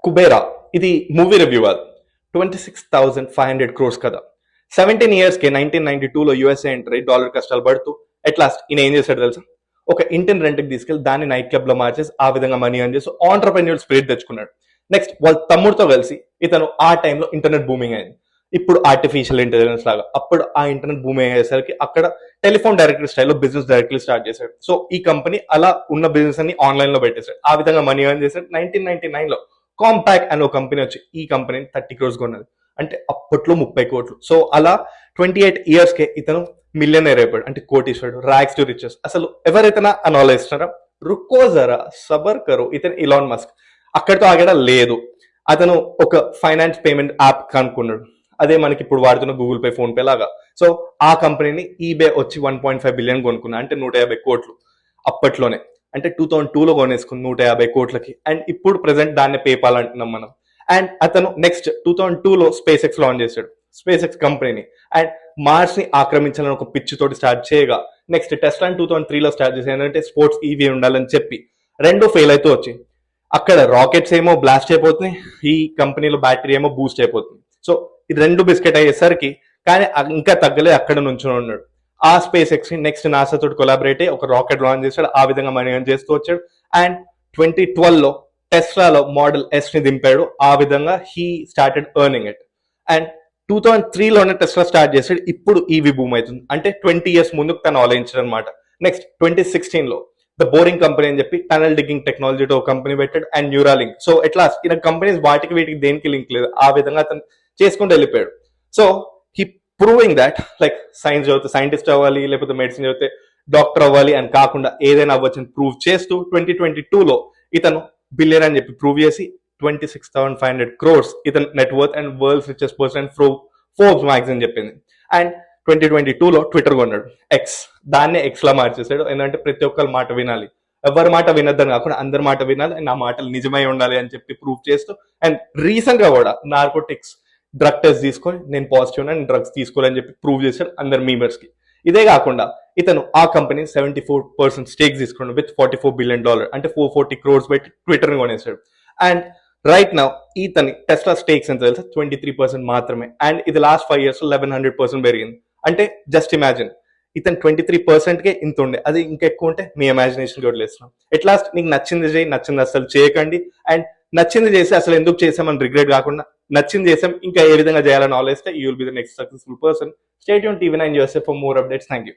కుబేరా ఇది movie review అది 26,500 crores కదా. 17 years కి 1992లో యుఎస్ఏ ఎంటర్ అయ్యి డాలర్ కష్టాలు పడుతూ ఎట్ లాస్ట్ ఈయన ఏం చేశాడు తెలుసా? ఒక ఇంటిని రెంట్కి తీసుకెళ్లి దాన్ని నైట్ క్లబ్ లో మార్చేసి ఆ విధంగా మనీ అని చేసి ఆంటర్ప్రెన్యూర్ స్పిరిట్ తెచ్చుకున్నాడు. నెక్స్ట్ వాళ్ళ తమ్ముడితో కలిసి ఇతను ఆ టైంలో ఇంటర్నెట్ బూమింగ్ అయింది. ఇప్పుడు ఆర్టిఫిషియల్ ఇంటెలిజెన్స్ లాగా అప్పుడు ఆ ఇంటర్నెట్ బూమింగ్ అయ్యేసరికి అక్కడ టెలిఫోన్ డైరెక్టరీ స్టైల్లో బిజినెస్ డైరెక్ట్లీ స్టార్ట్ చేశాడు. సో ఈ కంపెనీ అలా ఉన్న బిజినెస్ అన్ని ఆన్లైన్ లో పెట్టేశాడు. ఆ విధంగా మనీ ఎర్న్ చేశాడు. 1999లో కాంపాక్ అనే ఒక కంపెనీ వచ్చి ఈ కంపెనీని 30 crores కొన్నది. అంటే అప్పట్లో 30 కోట్లు. సో అలా 28 years కే ఇతను మిలియనర్ అయిపోయాడు. అంటే కోటీశ్వరుడు, ర్యాక్స్ టు రిచెస్. అసలు ఎవరైతే అనాలైస్తున్నారా? రుకో జరా సబర్ కరో. ఇతను ఇలాన్ మస్క్. అక్కడితో ఆగడా లేదు. అతను ఒక ఫైనాన్స్ పేమెంట్ యాప్ కనుక్కున్నాడు. అదే మనకి ఇప్పుడు వాడుతున్న గూగుల్ పే, ఫోన్ పే లాగా. సో ఆ కంపెనీని ఈబే వచ్చి 1.5 బిలియన్ కొనుక్కున్నా. అంటే 150 కోట్లు అప్పట్లోనే. అంటే 2002లో కొనేసుకుని 150 కోట్లకి. అండ్ ఇప్పుడు ప్రెసెంట్ దాన్ని పేపాల్ అంటున్నాం మనం. అండ్ అతను నెక్స్ట్ 2002లో స్పేస్ ఎక్స్ లాంచ్ చేశాడు. స్పేస్ ఎక్స్ కంపెనీని. అండ్ మార్స్ ని ఆక్రమించాలని ఒక పిచ్ తోటి స్టార్ట్ చేయగా నెక్స్ట్ టెస్లా 2003లో స్టార్ట్ చేసి ఏంటంటే స్పోర్ట్స్ ఈవీ ఉండాలని చెప్పి రెండు ఫెయిల్ అవుతూ వచ్చి అక్కడ రాకెట్స్ ఏమో బ్లాస్ట్ అయిపోతున్నాయి, ఈ కంపెనీలో బ్యాటరీ ఏమో బూస్ట్ అయిపోతుంది. సో ఈ రెండు బిస్కెట్ అయ్యేసరికి కానీ ఇంకా తగ్గలే, అక్కడ నుంచి ఉన్నాడు. ఆ స్పేస్ ఎక్స్ నెక్స్ట్ నాసా తోటి కొలాబరేట్ అయ్యి ఒక రాకెట్ లాంచ్ చేశాడు. ఆ విధంగా మనీ ఎర్న్ చేస్తూ వచ్చాడు. అండ్ 2012లో టెస్లాలో మోడల్ ఎస్ ని దింపాడు. ఆ విధంగా he started earning it. And 2003లోనే టెస్లా స్టార్ట్ చేశాడు. ఇప్పుడు ఈవీ బూమ్ అవుతుంది. అంటే 20 years ముందుకు తను ఆలోచించాడు అనమాట. నెక్స్ట్ 2016లో ద బోరింగ్ కంపెనీ అని చెప్పి టనల్ డిగ్గింగ్ టెక్నాలజీతో ఒక కంపెనీ పెట్టాడు. And Neuralink. సో ఎట్లా ఇలా కంపెనీస్ వాటికి వీటికి దేనికి లింక్ లేదు. ఆ విధంగా అతను చేసుకుంటూ వెళ్ళిపోయాడు. So he proving that like science చదివితే సైంటిస్ట్ అవ్వాలి, లేకపోతే మెడిసిన్ చదివితే డాక్టర్ అవ్వాలి అని కాకుండా ఏదైనా అవ్వచ్చు అని ప్రూవ్ చేస్తూ 2022లో ఇతను బిలియన్ అని చెప్పి ప్రూవ్ చేసి 26,500 crores ఇతను net worth and world's richest person Forbes magazine చెప్పింది. అండ్ 2022లో ట్విట్టర్ కొన్నాడు, ఎక్స్. దాన్నే ఎక్స్ లా మార్చేసాడు. ఎందుకంటే ప్రతి ఒక్కరి మాట వినాలి, ఎవరి మాట వినొద్దని కాకుండా అందరి మాట వినాలి, అండ్ ఆ మాటలు నిజమై ఉండాలి అని చెప్పి ప్రూవ్ చేస్తూ. అండ్ రీసెంట్ గా కూడా నార్కోటిక్స్ డ్రగ్ టెస్ట్ తీసుకొని నేను పాజిటివ్ నేను డ్రగ్స్ తీసుకోవాలని చెప్పి ప్రూవ్ చేశాడు అందరు మీమర్స్ కి. ఇదే కాకుండా ఇతను ఆ కంపెనీ 74% స్టేక్ తీసుకున్నాడు విత్ $44 billion. అంటే 440 crores పెట్టి ట్విట్టర్ ని కొనేసాడు. అండ్ రైట్ నౌ ఇతని టెస్లా స్టేక్స్ ఎంత తెలుసా? 23% మాత్రమే. అండ్ ఇది లాస్ట్ 5 years 1100% పెరిగింది. అంటే జస్ట్ ఇమాజిన్, ఇతను 23% కే ఇంత ఉండే, అది ఇంకా ఎక్కువ ఉంటే మీ ఇమాజినేషన్ వదిలేస్తున్నాం. ఎట్ లాస్ట్ నీకు నచ్చింది చేయి, నచ్చింది అసలు చేయకండి. అండ్ నచ్చింది చేసి అసలు ఎందుకు చేసామని రిగ్రెట్ కాకుండా నచ్చింది చేసాం ఇంకా ఏ విధంగా చేయాలని ఆలోచిస్తే you will be the next successful person. Stay tune TV9 USA for more updates. Thank you.